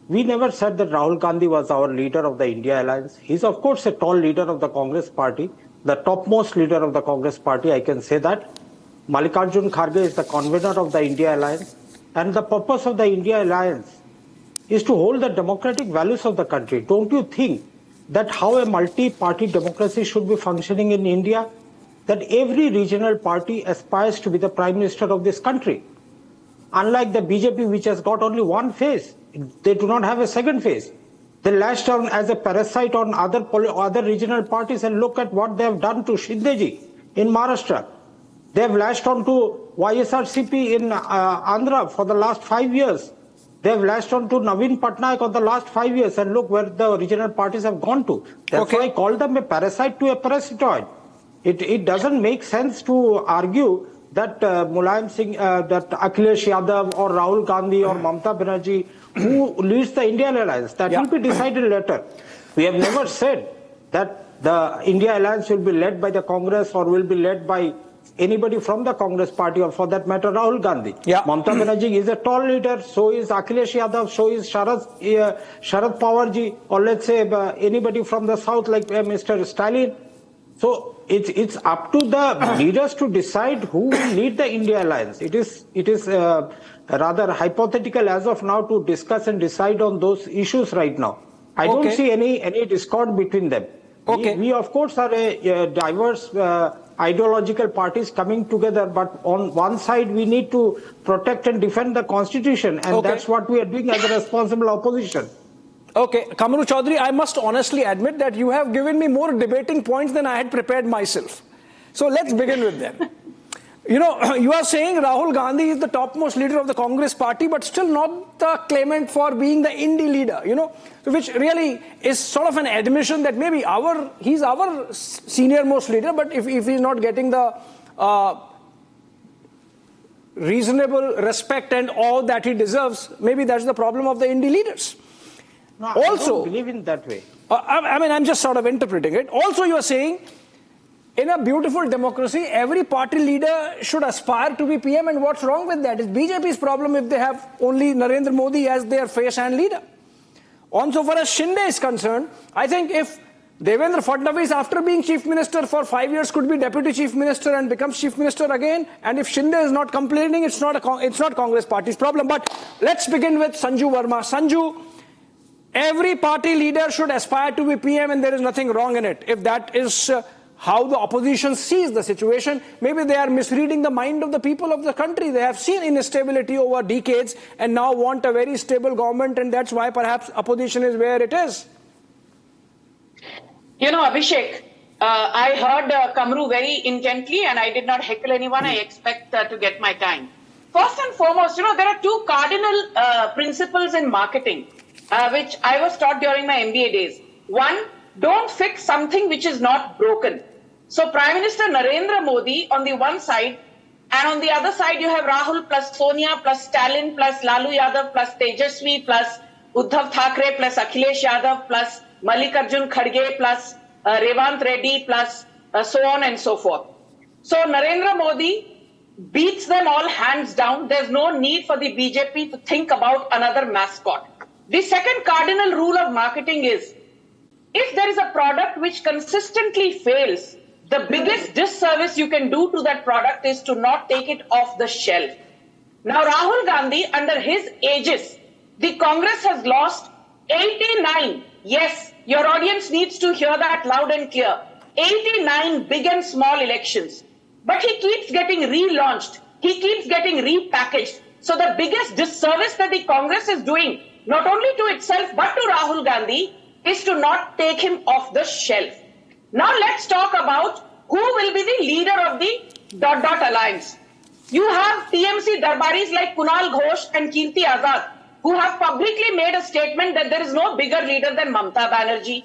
We never said that Rahul Gandhi was our leader of the INDI Alliance. He's of course a tall leader of the Congress party, the topmost leader of the Congress party, I can say that. Mallikarjun Kharge is the convener of the INDI Alliance. And the purpose of the INDI Alliance is to hold the democratic values of the country. Don't you think that how a multi-party democracy should be functioning in India? That every regional party aspires to be the prime minister of this country. Unlike the BJP, which has got only one face, they do not have a second face. They lashed on as a parasite on other regional parties, and look at what they have done to Shindeji in Maharashtra. They have lashed on to YSRCP in Andhra for the last 5 years. They have lashed on to Naveen Patnaik for the last 5 years, and look where the regional parties have gone to. That's why I call them a parasite to a parasitoid. It doesn't make sense to argue that Mulayam Singh, that Akhilesh Yadav or Rahul Gandhi or Mamata Banerjee, who leads the INDI Alliance, that will be decided later. We have never said that the INDI Alliance will be led by the Congress or will be led by anybody from the Congress party, or for that matter Rahul Gandhi. Mamata Banerjee is a tall leader, so is Akhilesh Yadav, so is Sharad Pawarji, or let's say anybody from the south like Mr. Stalin. So it's up to the leaders to decide who will lead the INDI Alliance. It is rather hypothetical as of now to discuss and decide on those issues right now. I don't see any discord between them. We of course are a diverse ideological parties coming together, but on one side we need to protect and defend the constitution, and that's what we are doing as a responsible opposition. Okay, Kamru Chowdhury, I must honestly admit that you have given me more debating points than I had prepared myself. So let's begin with them. You know, you are saying Rahul Gandhi is the topmost leader of the Congress party, but still not the claimant for being the INDI leader, you know, which really is sort of an admission that maybe he's our senior most leader, but if he's not getting the reasonable respect and awe that he deserves, maybe that's the problem of the INDI leaders. No, I don't believe in that way. I mean, I'm just sort of interpreting it. Also, you are saying, in a beautiful democracy, every party leader should aspire to be PM, and what's wrong with that? It's BJP's problem if they have only Narendra Modi as their face and leader. On so far as Shinde is concerned, I think if Devendra Fadnavis, after being chief minister for 5 years, could be deputy chief minister and becomes chief minister again, and if Shinde is not complaining, it's not Congress party's problem. But let's begin with Sanju Verma. Sanju, every party leader should aspire to be PM, and there is nothing wrong in it. If that is how the opposition sees the situation, maybe they are misreading the mind of the people of the country. They have seen instability over decades and now want a very stable government, and that's why perhaps opposition is where it is. You know, Abhishek, I heard Kamru very intently, and I did not heckle anyone. I expect to get my time. First and foremost, you know, there are two cardinal principles in marketing, which I was taught during my MBA days. One, don't fix something which is not broken. So Prime Minister Narendra Modi on the one side, and on the other side you have Rahul plus Sonia plus Stalin plus Lalu Yadav plus Tejaswi plus Uddhav Thackeray plus Akhilesh Yadav plus Mallikarjun Kharge plus Revant Reddy plus so on and so forth. So Narendra Modi beats them all hands down. There's no need for the BJP to think about another mascot. The second cardinal rule of marketing is, if there is a product which consistently fails, the biggest disservice you can do to that product is to not take it off the shelf. Now Rahul Gandhi, under his aegis, the Congress has lost 89, yes, your audience needs to hear that loud and clear, 89 big and small elections. But he keeps getting relaunched, he keeps getting repackaged. So the biggest disservice that the Congress is doing, not only to itself but to Rahul Gandhi, is to not take him off the shelf. Now let's talk about who will be the leader of the ... alliance. You have TMC Darbaris like Kunal Ghosh and Kirti Azad, who have publicly made a statement that there is no bigger leader than Mamata Banerjee.